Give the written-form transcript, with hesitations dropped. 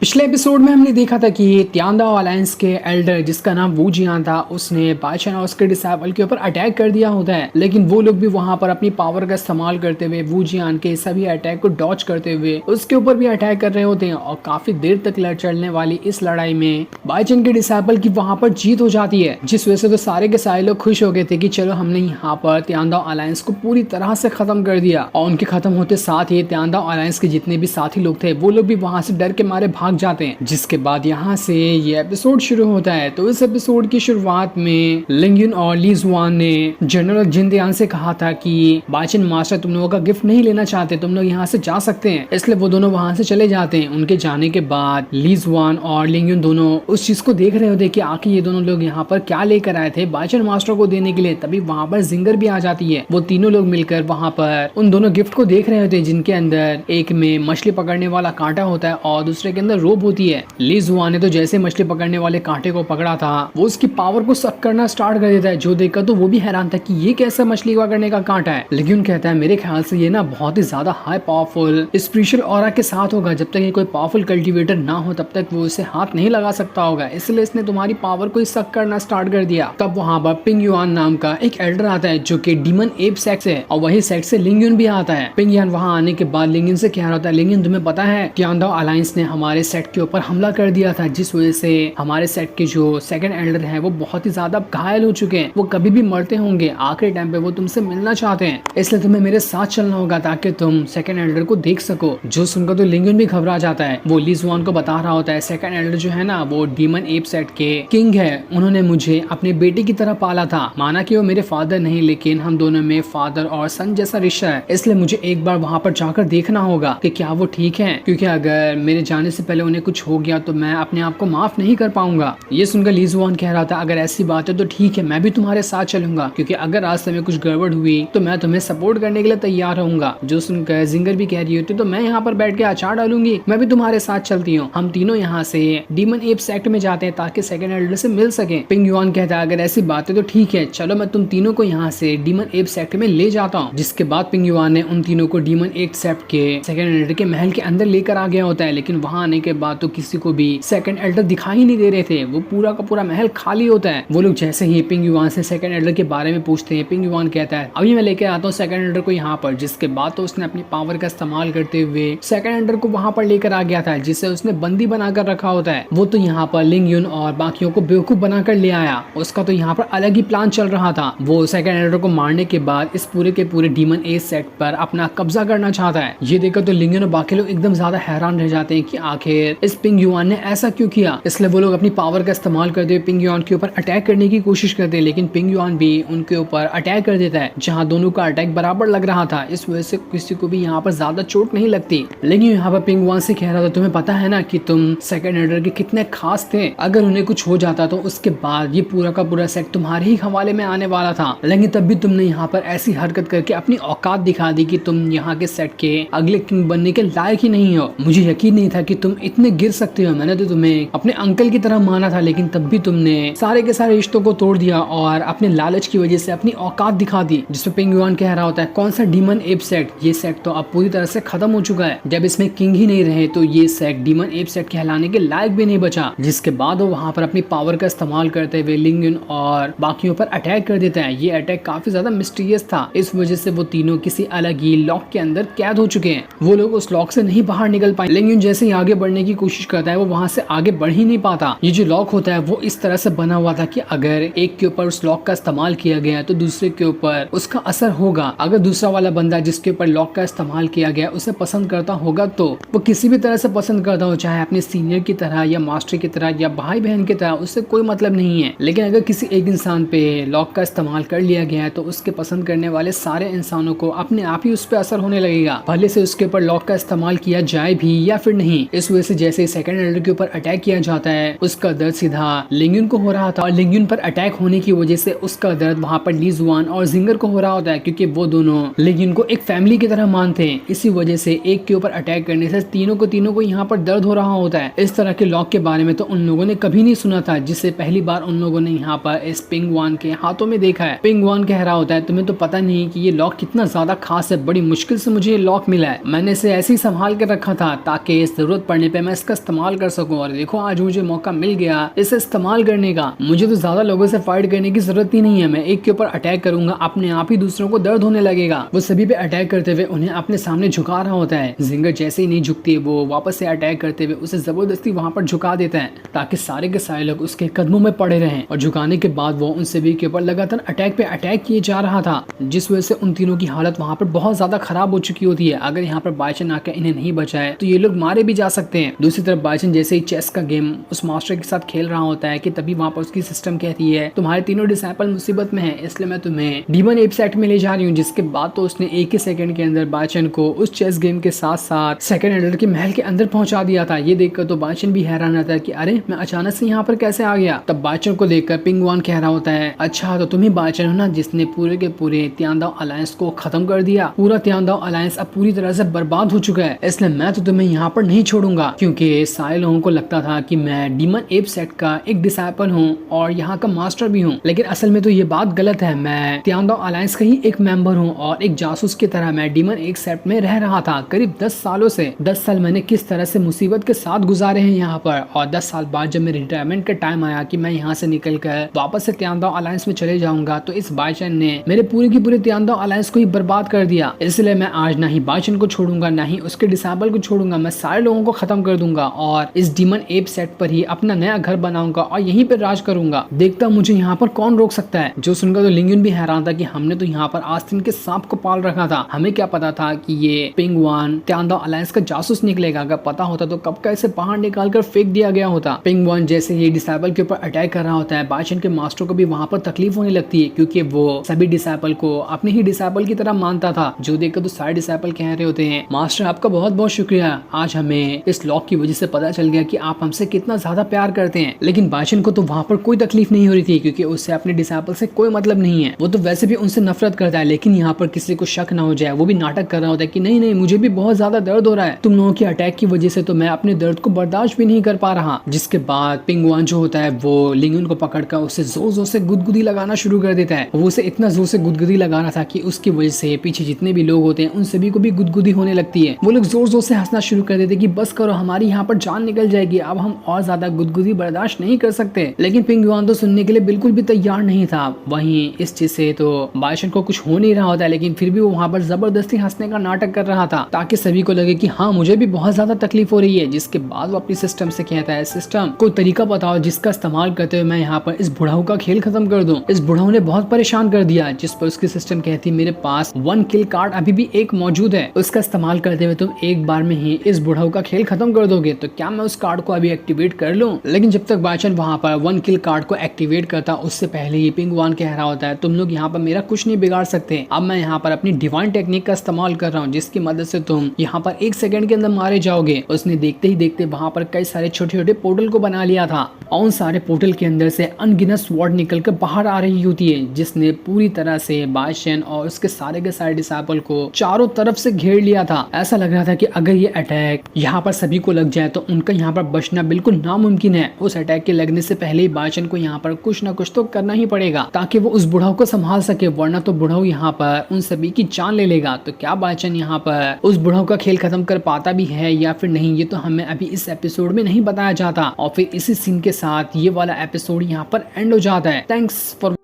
पिछले एपिसोड में हमने देखा था कि त्यानदाओ अलायंस के एल्डर जिसका नाम वू जियान था उसने बादशाह और उसके डिसाइबल के ऊपर अटैक कर दिया होता है। लेकिन वो लोग भी वहां पर अपनी पावर का इस्तेमाल करते हुए वू जियान के सभी अटैक को डॉच करते हुए उसके ऊपर भी अटैक कर रहे होते हैं और काफी देर तक चलने वाली इस लड़ाई में बादशाह के डिसाइबल की वहां पर जीत हो जाती है, जिस वजह से तो सारे के सारे लोग खुश हो गए थे कि चलो हमने यहाँ पर त्यानदाओ अलायंस को पूरी तरह से खत्म कर दिया। और उनके खत्म होते साथ ही त्यानदाओ अलायंस के जितने भी साथी लोग थे वो लोग भी वहां से डर के मारे भाग जाते हैं। जिसके बाद यहाँ से ये एपिसोड शुरू होता है। तो इस एपिसोड की शुरुआत में लिंग युन और ली जुआन ने जनरल जिनदियान से कहा था कि बाचिन मास्टर तुम लोगों का गिफ्ट नहीं लेना चाहते, तुम लोग यहाँ से जा सकते हैं। इसलिए वो दोनों वहां से चले जाते हैं। उनके जाने के बाद ली जुआन और लिंग युन दोनों उस चीज को देख रहे होते कि आखिर ये दोनों लोग यहाँ पर क्या लेकर आए थे बाचिन मास्टर को देने के लिए। तभी वहां पर जिंगर भी आ जाती है। वो तीनों लोग मिलकर वहां पर उन दोनों गिफ्ट को देख रहे होते हैं, जिनके अंदर एक में मछली पकड़ने वाला कांटा होता है और दूसरे के अंदर रोप होती है। ली जुआन ने तो जैसे मछली पकड़ने वाले कांटे को पकड़ा था वो उसकी पावर को सक करना स्टार्ट कर देता है। जो देखकर तो वो भी हैरान था कि ये कैसा मछली पकड़ने का कांटा है। लेकिन कहता है मेरे ख्याल से ये ना बहुत ही ज्यादा हाई पावरफुल स्पिरिचुअल ऑरा के साथ होगा। जब तक ये कोई पावरफुल कल्टीवेटर ना हो तब तक वो उसे हाथ नहीं लगा सकता होगा, इसलिए इसने तुम्हारी पावर को सक करना स्टार्ट कर दिया। तब वहाँ पर पिंग युआन नाम का एक एल्डर आता है जो कि डीमन एप सेक्स है और वही सेक्स से लिंग युन भी आता है। पिंग युआन वहाँ आने के बाद लिंग युन से कह रहा था लिंग युन तुम्हें पता है त्यानदाओ अलायंस ने हमारे सेट के ऊपर हमला कर दिया था, जिस वजह से हमारे सेट के जो सेकंड एल्डर हैं वो बहुत ही ज्यादा घायल हो चुके हैं। वो कभी भी मरते होंगे, आखिरी टाइम पे वो तुमसे मिलना चाहते हैं, इसलिए तुम्हें मेरे साथ चलना होगा ताकि तुम सेकंड एल्डर को देख सको। जो सुनकर तो लिंग युन भी घबरा जाता है। वो ली जुआन को बता रहा होता है सेकंड एल्डर जो है ना वो डीमन एप सेट के किंग है, उन्होंने मुझे अपने बेटे की तरह पाला था। माना कि वो मेरे फादर नहीं लेकिन हम दोनों में फादर और सन जैसा रिश्ता है, इसलिए मुझे एक बार वहां पर जाकर देखना होगा कि क्या वो ठीक है, क्योंकि अगर मेरे जाने से पहले उन्हें कुछ हो गया तो मैं अपने आप को माफ नहीं कर पाऊंगा। ये सुनकर ली जुआन कह रहा था अगर ऐसी बात है तो ठीक है, मैं भी तुम्हारे साथ चलूंगा, क्योंकि अगर रास्ते में कुछ गड़बड़ हुई तो मैं तुम्हें सपोर्ट करने के लिए तैयार रहूंगा। जो सुनकर जिंगर भी कह रही होती तो मैं यहाँ पर बैठ के अचार डालूंगी, मैं भी तुम्हारे साथ चलती हूँ। हम तीनों यहाँ से डीमन एप सेक्ट में जाते हैं ताकि सेकंड एल्डर से मिल सके। पिंग युआन कहता है अगर ऐसी बात है तो ठीक है, चलो मैं तुम तीनों को यहाँ से डीमन एप सेक्ट में ले जाता हूँ। जिसके बाद पिंग युआन ने उन तीनों को डीमन एप सेक्ट के सेकंड एल्डर के महल के अंदर लेकर आ गया होता है। लेकिन वहाँ आने के बाद तो किसी को भी सेकंड एल्डर दिखाई नहीं दे रहे थे, वो पूरा का पूरा महल खाली होता है। वो लोग जैसे ही पिंग युआन से सेकंड एल्डर के बारे में पूछते हैं, पिंग युआन कहता है अभी मैं लेके आता हूँ सेकंड एल्डर को यहाँ पर। जिसके बाद तो उसने अपनी पावर का इस्तेमाल करते हुए सेकंड एल्डर को वहां पर लेकर आ गया था, जिसे उसने बंदी बनाकर रखा होता है। वो तो यहाँ पर लिंग युन और बाकियों को बेवकूफ बनाकर ले आया। उसका तो यहाँ पर अलग ही प्लान चल रहा था। वो सेकंड एल्डर को मारने के बाद इस पूरे के पूरे डीमन एज सेट पर अपना कब्जा करना चाहता है। ये देखकर तो लिंग युन और बाकी लोग एकदम ज्यादा हैरान रह जाते हैं कि आखिर इस पिंग युआन ने ऐसा क्यों किया। इसलिए वो लोग अपनी पावर का इस्तेमाल करते हुए पिंग युआन के ऊपर अटैक करने की कोशिश करते हैं, लेकिन पिंग युआन भी उनके ऊपर अटैक कर देता है जहां दोनों का अटैक बराबर लग रहा था। इस वजह से किसी को भी यहाँ पर ज्यादा चोट नहीं लगती। लेकिन यहाँ पर पिंग युआन से कह रहा था तुम्हें पता है ना कि तुम सेकंड एल्डर के कितने खास थे, अगर उन्हें कुछ हो जाता तो उसके बाद ये पूरा का पूरा सेट तुम्हारे ही हवाले में आने वाला था। लेकिन तब भी तुमने यहाँ पर ऐसी हरकत करके अपनी औकात दिखा दी कि तुम यहाँ के सेट के अगले किंग बनने के लायक ही नहीं हो। मुझे यकीन नहीं था कि तुम इतने गिर सकते हो। मैंने तो तुम्हें अपने अंकल की तरह माना था, लेकिन तब भी तुमने सारे के सारे रिश्तों को तोड़ दिया और अपने लालच की वजह से अपनी औकात दिखा दी। जिसपे पिंग युआन कह रहा होता है कौन सा डीमन एप सेट, ये सेट तो अब पूरी तरह से खत्म हो चुका है। जब इसमें किंग ही नहीं रहे तो ये सेट डीमन एप सेट कहलाने के लायक भी नहीं बचा। जिसके बाद वो वहां पर अपनी पावर का इस्तेमाल करते हुए लिंग युन और बाकियों पर अटैक कर देता है। ये अटैक काफी ज्यादा मिस्टीरियस था, इस वजह से वो तीनों किसी अलग ही लॉक के अंदर कैद हो चुके हैं। वो लोग उस लॉक से नहीं बाहर निकल पाए। लिंग युन जैसे ही आगे बढ़ने की कोशिश करता है वो वहां से आगे बढ़ ही नहीं पाता। ये जो लॉक होता है वो इस तरह से बना हुआ था कि अगर एक के ऊपर उस लॉक का इस्तेमाल किया गया तो दूसरे के ऊपर उसका असर होगा। अगर दूसरा वाला बंदा जिसके ऊपर लॉक का इस्तेमाल किया गया उसे पसंद करता होगा तो वो किसी भी तरह से पसंद करता हो, चाहे अपने सीनियर की तरह या मास्टर की तरह या भाई बहन की तरह, उससे कोई मतलब नहीं है। लेकिन अगर किसी एक इंसान पे लॉक का इस्तेमाल कर लिया गया है तो उसके पसंद करने वाले सारे इंसानों को अपने आप ही उस पर असर होने लगेगा, भले से उसके ऊपर लॉक का इस्तेमाल किया जाए भी या फिर नहीं। इस वजह से जैसे सेकंड एल्डर के ऊपर अटैक किया जाता है उसका दर्द सीधा लिंग युन को हो रहा था और लिंग युन पर अटैक होने की वजह से उसका दर्द वहाँ पर ली जुआन और जिंगर को हो रहा होता है, क्योंकि वो दोनों लिंग युन को एक फैमिली की तरह मानते हैं। इसी वजह से एक के ऊपर अटैक करने से तीनों को यहाँ पर दर्द हो रहा होता है। इस तरह के लॉक के बारे में तो उन लोगों ने कभी नहीं सुना था, जिससे पहली बार उन लोगों ने यहाँ पर इस पिंग युआन के हाथों में देखा है। पिंग युआन कह रहा होता है तुम्हें तो पता नहीं कि ये लॉक कितना ज्यादा खास है, बड़ी मुश्किल से मुझे ये लॉक मिला है। मैंने इसे ऐसे ही संभाल के रखा था ताकि जरूरत पड़ने आने पे मैं इसका इस्तेमाल कर सकूं। और देखो आज मुझे मौका मिल गया इसे इस्तेमाल करने का। मुझे तो ज्यादा लोगों से फाइट करने की जरूरत ही नहीं है। मैं एक के ऊपर अटैक करूंगा, अपने आप ही दूसरों को दर्द होने लगेगा। वो सभी पे अटैक करते हुए उन्हें अपने सामने झुका रहा होता है। जिंगर जैसे ही नहीं झुकती, वो वापस से अटैक करते हुए उसे जबरदस्ती वहां पर झुका देता है ताकि सारे के सारे लोग उसके कदमों में पड़े रहें। और झुकाने के बाद वो उन सभी के ऊपर लगातार अटैक पे अटैक किए जा रहा था, जिस वजह से उन तीनों की हालत वहां पर बहुत ज्यादा खराब हो चुकी होती है। अगर यहाँ पर बाइचन आकर इन्हें नहीं बचाए तो ये लोग मारे भी जा सकते हैं। दूसरी तरफ बाइचन जैसे ही चेस का गेम उस मास्टर के साथ खेल रहा होता है कि तभी वहां पर उसकी सिस्टम कहती है तुम्हारे तीनों डिसाइपल मुसीबत में है, इसलिए मैं तुम्हें डीमन एप सेट में ले जा रही हूँ। जिसके बाद तो उसने एक ही सेकंड के अंदर बाइचन को उस चेस गेम के साथ साथ सेकंड एल्डर के महल के अंदर पहुंचा दिया था। ये देखकर तो बाइचन भी हैरान रहता है कि अरे मैं अचानक से यहाँ पर कैसे आ गया। तब बाइचन को देखकर पिंगवान कह रहा होता है अच्छा तो तुम ही बाइचन हो ना जिसने पूरे के पूरे तियांदाओ अलायंस को खत्म कर दिया। पूरा तियांदाओ अलायंस अब पूरी तरह से बर्बाद हो चुका है, इसलिए मैं तो तुम्हें यहाँ पर नहीं छोड़ूंगा। क्योंकि सारे लोगों को लगता था कि मैं डीमन एप सेट का एक डिसाइपल हूँ और यहाँ का मास्टर भी हूँ, लेकिन असल में तो ये बात गलत है। मैं तियांदाओ अलायंस का ही एक मेंबर हूँ और एक जासूस की तरह मैं डीमन एप सेट में रह रहा था करीब 10 सालों से। 10 साल मैंने किस तरह से मुसीबत के साथ गुजारे हैं यहाँ पर, और 10 साल बाद जब मेरे रिटायरमेंट का टाइम आया कि मैं यहाँ से निकल कर वापस से तियांदाओ अलायंस में चले जाऊंगा, तो इस बाइचन ने मेरे पूरे की पूरे तियांदाओ अलायंस को ही बर्बाद कर दिया। इसलिए मैं आज ना ही बाइचन को छोड़ूंगा ना ही उसके डिसाइबल को छोड़ूंगा। मैं सारे लोगों को खत्म कर दूंगा और इस डीमन एप सेट पर ही अपना नया घर बनाऊंगा और यहीं पर राज करूंगा। देखता मुझे यहाँ पर कौन रोक सकता है। जो सुनकर तो लिंगुन भी हैरान था कि हमने तो यहाँ पर आस्तीन के सांप को पाल रखा था, हमें क्या पता था कि ये पिंगवान तियांदाओ अलायंस का जासूस निकलेगा। अगर पता होता तो कब का इसे बाहर निकाल कर फेंक दिया गया होता। पिंगवान जैसे ये डिसाइपल के ऊपर अटैक कर रहा होता है, बाइचन के मास्टर को भी वहां पर तकलीफ होने लगती है क्योंकि वो सभी डिसाइपल को अपने ही डिसाइपल की तरह मानता था। जो देखकर तो सारे डिसाइपल कह रहे होते हैं मास्टर आपका बहुत बहुत शुक्रिया, आज हमें इस लॉक की वजह से पता चल गया कि आप हमसे कितना ज्यादा प्यार करते हैं। लेकिन बाइचन को तो वहां पर कोई तकलीफ नहीं हो रही थी क्योंकि उससे अपने डिसाइपल से कोई मतलब नहीं है। वो तो वैसे भी उनसे नफरत करता है, लेकिन यहाँ पर किसी को शक ना हो जाए वो भी नाटक कर रहा होता है कि नहीं नहीं मुझे भी बहुत ज्यादा दर्द हो रहा है, तुम लोगों की अटैक की वजह से तो मैं अपने दर्द को बर्दाश्त भी नहीं कर पा रहा। जिसके बाद पिंगवान जो होता है वो लिंगुन को पकड़कर उसे जोर जोर से गुदगुदी लगाना शुरू कर देता है। वो उसे इतना जोर से गुदगुदी लगाना था कि उसकी वजह से पीछे जितने भी लोग होते हैं उन सभी को भी गुदगुदी होने लगती है। वो लोग जोर जोर से हंसना शुरू कर देते कि बस करो हमारी यहाँ पर जान निकल जाएगी, अब हम और ज्यादा गुदगुदी बर्दाश्त नहीं कर सकते। लेकिन पिंगवान तो सुनने के लिए बिल्कुल भी तैयार नहीं था। वहीं इस चीज से तो बाइचन को कुछ हो नहीं रहा होता है, लेकिन फिर भी वो वहां पर जबरदस्ती हंसने का नाटक कर रहा था ताकि सभी को लगे कि हाँ मुझे भी बहुत ज्यादा तकलीफ हो रही है। जिसके बाद वो अपनी सिस्टम से कहता है सिस्टम कोई तरीका बताओ जिसका इस्तेमाल करते हुए मैं यहाँ पर इस बुढ़ाऊ का खेल खत्म कर दूं। इस बुढ़ाऊ ने बहुत परेशान कर दिया। जिस पर उसकी सिस्टम कहती मेरे पास 1 किल कार्ड अभी भी एक मौजूद है, उसका इस्तेमाल करते हुए तुम एक बार में ही इस बुढ़ाऊ का खेल खत्म कर दोगे, तो क्या मैं उस कार्ड को अभी एक्टिवेट कर लूं? लेकिन जब तक बाइचन वहां पर 1 किल कार्ड को एक्टिवेट करता उससे पहले ही पिंगवान कह रहा होता है तुम लोग यहाँ पर मेरा कुछ नहीं बिगाड़ सकते। अब मैं यहाँ पर अपनी डिवाइन टेक्निक का इस्तेमाल कर रहा हूँ जिसकी मदद से तुम यहाँ पर 1 सेकंड के अंदर मारे जाओगे। उसने देखते ही देखते वहां पर कई सारे छोटे छोटे पोर्टल को बना लिया था और उन सारे पोर्टल के अंदर से अनगिनत स्वॉर्ड निकल कर बाहर आ रही होती है, जिसने पूरी तरह से बाइचन और उसके सारे के सारे डिसाइपल को चारों तरफ से घेर लिया था। ऐसा लग रहा था कि अगर ये अटैक यहाँ पर सभी को लग जाए तो उनका यहाँ पर बचना बिल्कुल नामुमकिन है। उस अटैक के लगने से पहले ही बाइचन को यहाँ पर कुछ ना कुछ तो करना ही पड़ेगा ताकि वो उस बुढ़ाऊ को संभाल सके, वरना तो बुढ़ाऊ यहाँ पर उन सभी की जान ले लेगा। तो क्या बाइचन यहाँ पर उस बुढ़ाऊ का खेल खत्म कर पाता भी है या फिर नहीं, ये तो हमें अभी इस एपिसोड में नहीं बताया जाता। और फिर इसी सीन के साथ ये वाला एपिसोड यहाँ पर एंड हो जाता है। Thanks for